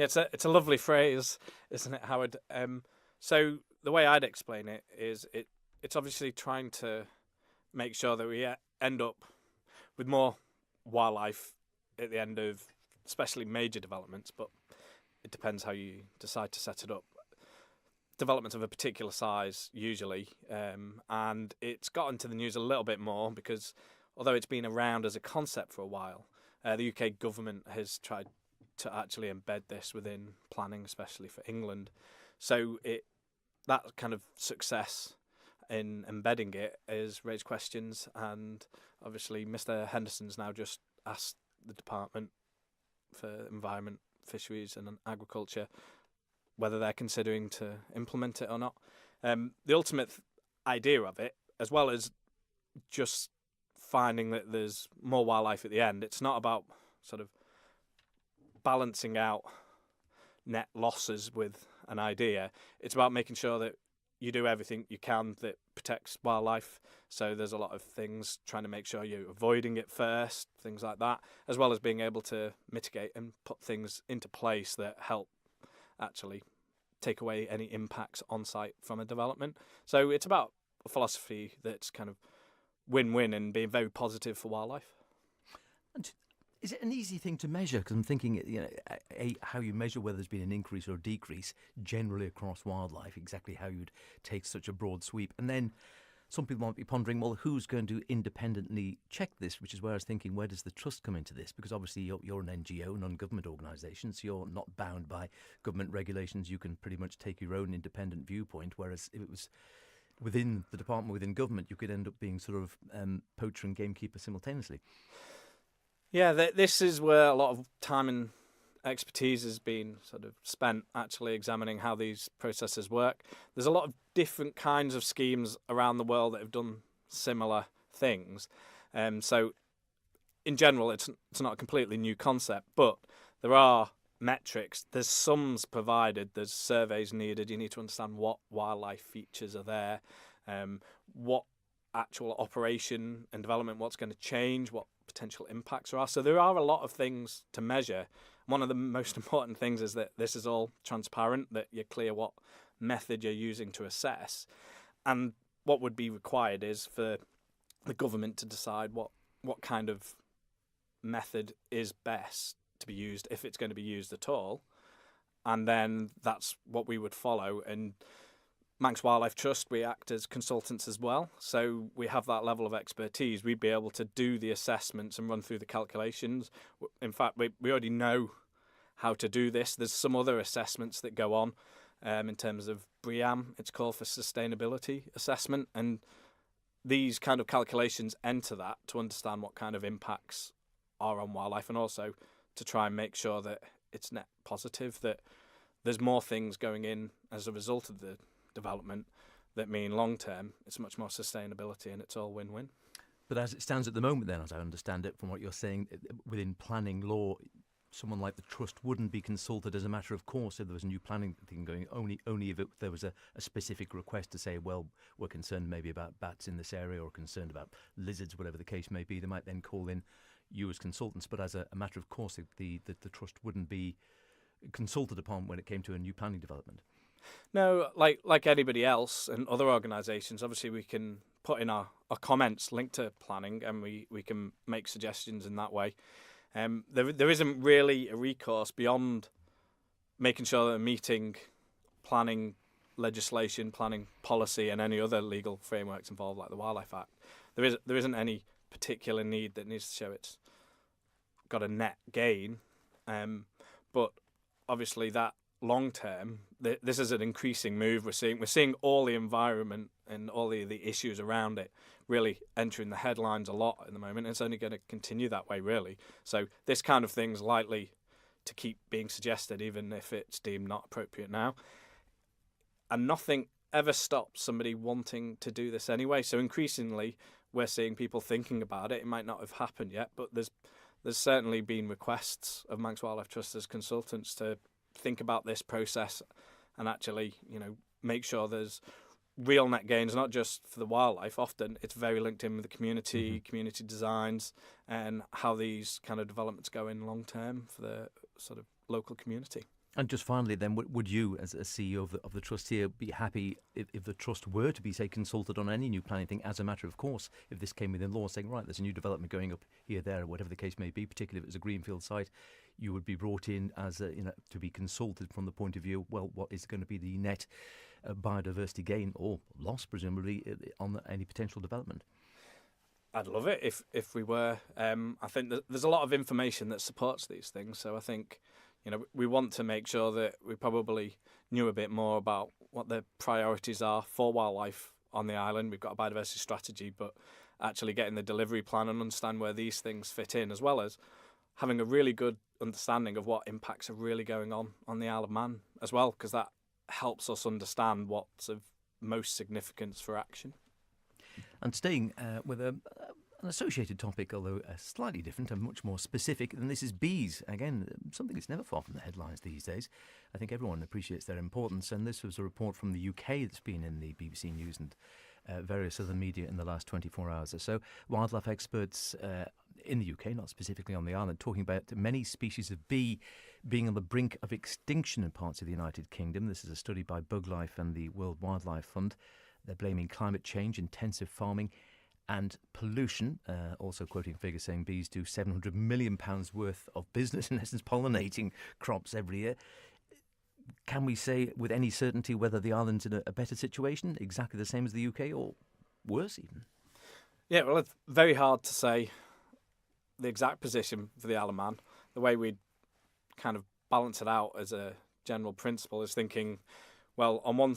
Yeah, it's a lovely phrase, isn't it, Howard? So the way I'd explain it is it's obviously trying to make sure that we end up with more wildlife at the end of especially major developments, but it depends how you decide to set it up. Developments of a particular size usually, and it's got into the news a little bit more because although it's been around as a concept for a while, the UK government has tried to actually embed this within planning, especially for England. So that kind of success in embedding it has raised questions, and obviously Mr. Henderson's now just asked the Department for Environment, Fisheries and Agriculture whether they're considering to implement it or not. The ultimate idea of it, as well as just finding that there's more wildlife at the end, it's not about sort of balancing out net losses with an idea. It's about making sure that you do everything you can that protects wildlife. So there's a lot of things trying to make sure you're avoiding it first, things like that, as well as being able to mitigate and put things into place that help actually take away any impacts on site from a development. So it's about a philosophy that's kind of win-win and being very positive for wildlife. And is it an easy thing to measure? Because I'm thinking, how you measure whether there's been an increase or decrease generally across wildlife, exactly how you'd take such a broad sweep. And then some people might be pondering, well, who's going to independently check this? Which is where I was thinking, where does the trust come into this? Because obviously you're an NGO, non-government organisation, so you're not bound by government regulations. You can pretty much take your own independent viewpoint, whereas if it was within the department, within government, you could end up being sort of poacher and gamekeeper simultaneously. Yeah, this is where a lot of time and expertise has been sort of spent actually examining how these processes work. There's a lot of different kinds of schemes around the world that have done similar things. So in general, it's not a completely new concept, but there are metrics. There's sums provided. There's surveys needed. You need to understand what wildlife features are there, what actual operation and development, what's going to change, what potential impacts there are. So there are a lot of things to measure. One of the most important things is that this is all transparent, that you're clear what method you're using to assess. And what would be required is for the government to decide what kind of method is best to be used, if it's going to be used at all. And then that's what we would follow. And Manx Wildlife Trust, we act as consultants as well. So we have that level of expertise. We'd be able to do the assessments and run through the calculations. In fact, we already know how to do this. There's some other assessments that go on in terms of BREEAM, it's called, for sustainability assessment. And these kind of calculations enter that to understand what kind of impacts are on wildlife, and also to try and make sure that it's net positive, that there's more things going in as a result of the development that mean long term it's much more sustainability, and it's all win-win. But as it stands at the moment then, as I understand it from what you're saying, within planning law, someone like the trust wouldn't be consulted as a matter of course if there was a new planning thing going, only if there was a specific request to say, well, we're concerned maybe about bats in this area or concerned about lizards, whatever the case may be. They might then call in you as consultants, but as a matter of course the trust wouldn't be consulted upon when it came to a new planning development. No, like anybody else and other organisations, obviously we can put in our comments linked to planning, and we can make suggestions in that way. There isn't really a recourse beyond making sure that they're meeting planning legislation, planning policy, and any other legal frameworks involved, like the Wildlife Act. There isn't any particular need that needs to show it's got a net gain, but obviously that long term, this is an increasing move. We're seeing all the environment and all the issues around it really entering the headlines a lot at the moment. It's only going to continue that way, really. So this kind of thing's likely to keep being suggested, even if it's deemed not appropriate now. And nothing ever stops somebody wanting to do this anyway. So increasingly, we're seeing people thinking about it. It might not have happened yet, but there's certainly been requests of Manx Wildlife Trust as consultants to think about this process and actually, make sure there's real net gains, not just for the wildlife. Often it's very linked in with the community, community designs, and how these kind of developments go in long term for the sort of local community. And just finally, then, would you, as a CEO of the trust here, be happy if the trust were to be, say, consulted on any new planning thing, as a matter of course, if this came within law, saying, right, there's a new development going up here, there, or whatever the case may be, particularly if it's a greenfield site, you would be brought in as to be consulted from the point of view, well, what is going to be the net biodiversity gain or loss, presumably, on any potential development? I'd love it if we were. I think that there's a lot of information that supports these things, so I think we want to make sure that we probably knew a bit more about what the priorities are for wildlife on the island. We've got a biodiversity strategy, but actually getting the delivery plan and understand where these things fit in, as well as having a really good understanding of what impacts are really going on the Isle of Man as well, because that helps us understand what's of most significance for action. And staying with an associated topic, although slightly different and much more specific, and this is bees. Again, something that's never far from the headlines these days. I think everyone appreciates their importance, and this was a report from the UK that's been in the BBC News and various other media in the last 24 hours or so. Wildlife experts in the UK, not specifically on the island, talking about many species of bee being on the brink of extinction in parts of the United Kingdom. This is a study by BugLife and the World Wildlife Fund. They're blaming climate change, intensive farming and pollution. Also quoting figures saying bees do £700 million worth of business, in essence, pollinating crops every year. Can we say with any certainty whether the island's in a better situation, exactly the same as the UK, or worse even? Yeah, well, it's very hard to say the exact position for the Isle of Man. The way we kind of balance it out as a general principle is thinking, well, on one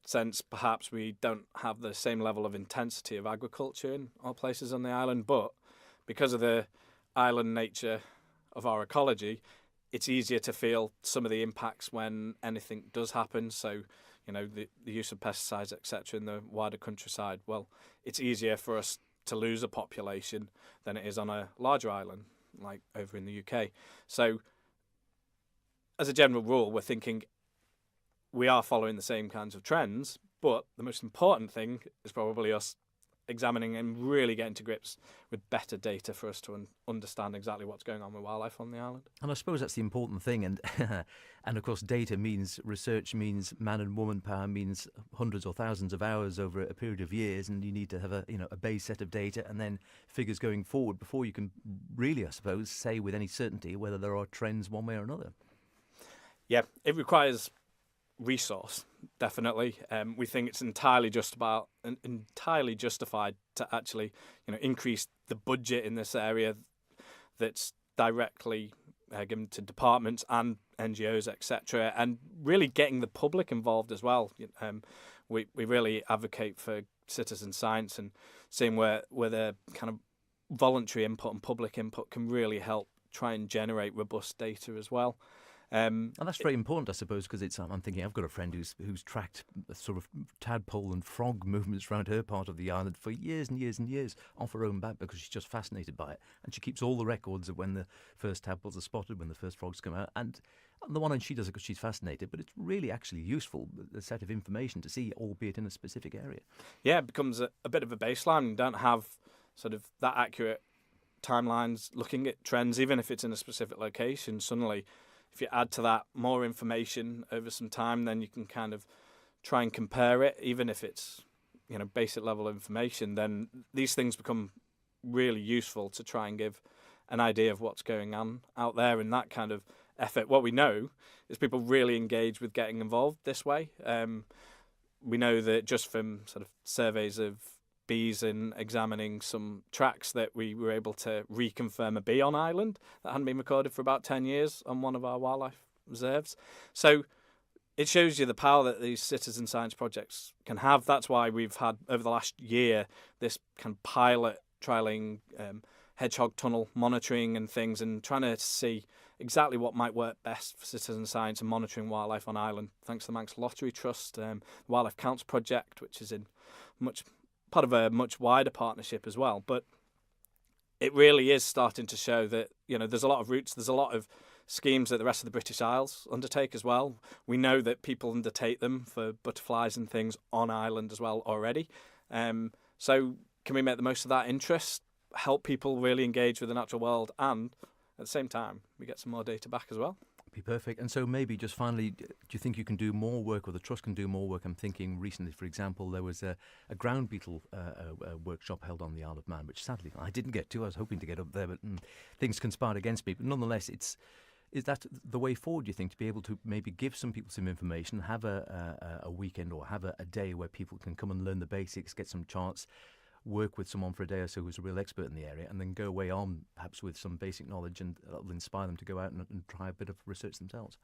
sense, perhaps we don't have the same level of intensity of agriculture in all places on the island, but because of the island nature of our ecology, it's easier to feel some of the impacts when anything does happen. So, the use of pesticides, etc., in the wider countryside, well, it's easier for us to lose a population than it is on a larger island, like over in the UK. So, as a general rule, we're thinking we are following the same kinds of trends, but the most important thing is probably us examining and really getting to grips with better data for us to understand exactly what's going on with wildlife on the island. And I suppose that's the important thing. And and of course, data means research, means man and woman power, means hundreds or thousands of hours over a period of years. And you need to have a base set of data and then figures going forward before you can really, I suppose, say with any certainty whether there are trends one way or another. Yeah, it requires resource, definitely. We think it's entirely justified to actually increase the budget in this area that's directly given to departments and NGOs, etc., and really getting the public involved as well. We really advocate for citizen science and seeing where the kind of voluntary input and public input can really help try and generate robust data as well. And that's very important, I suppose, because I'm thinking I've got a friend who's tracked sort of tadpole and frog movements around her part of the island for years and years and years off her own bat because she's just fascinated by it. And she keeps all the records of when the first tadpoles are spotted, when the first frogs come out. And on the one hand, she does it because she's fascinated, but it's really actually useful, a set of information to see, albeit in a specific area. Yeah, it becomes a bit of a baseline. You don't have sort of that accurate timelines looking at trends, even if it's in a specific location. Suddenly, if you add to that more information over some time, then you can kind of try and compare it, even if it's basic level information. Then these things become really useful to try and give an idea of what's going on out there. And that kind of effort, what we know is people really engage with getting involved this way. We know that just from sort of surveys of bees and examining some tracks that we were able to reconfirm a bee on island that hadn't been recorded for about 10 years on one of our wildlife reserves. So it shows you the power that these citizen science projects can have. That's why we've had, over the last year, this kind of pilot trialling hedgehog tunnel monitoring and things, and trying to see exactly what might work best for citizen science and monitoring wildlife on island, thanks to the Manx Wildlife Trust, the Wildlife Counts project, which is part of a much wider partnership as well. But it really is starting to show that there's a lot of routes, there's a lot of schemes that the rest of the British Isles undertake as well. We know that people undertake them for butterflies and things on island as well already. So can we make the most of that interest, help people really engage with the natural world, and at the same time we get some more data back as well? be perfect. And so maybe just finally, do you think you can do more work, or the Trust can do more work? I'm thinking recently, for example, there was a ground beetle workshop held on the Isle of Man, which sadly I didn't get to. I was hoping to get up there, but things conspired against me. But nonetheless, is that the way forward, do you think, to be able to maybe give some people some information, have a weekend or have a day where people can come and learn the basics, get some chance, work with someone for a day or so who's a real expert in the area, and then go away on perhaps with some basic knowledge, and that'll inspire them to go out and try a bit of research themselves?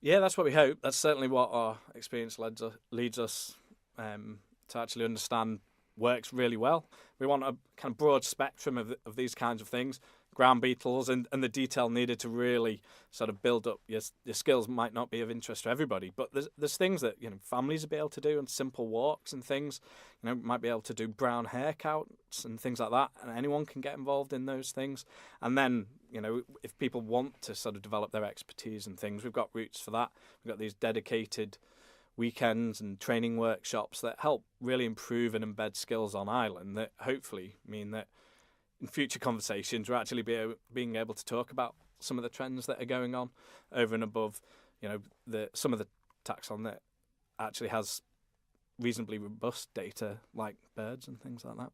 Yeah, that's what we hope. That's certainly what our experience leads us to actually understand works really well. We want a kind of broad spectrum of these kinds of things. Ground beetles and the detail needed to really sort of build up your skills might not be of interest to everybody, but there's things that families will be able to do, and simple walks and things. Might be able to do brown hair counts and things like that, and anyone can get involved in those things. And then if people want to sort of develop their expertise and things, we've got routes for that. We've got these dedicated weekends and training workshops that help really improve and embed skills on island that hopefully mean that in future conversations we're actually being able to talk about some of the trends that are going on over and above some of the taxon that actually has reasonably robust data like birds and things like that.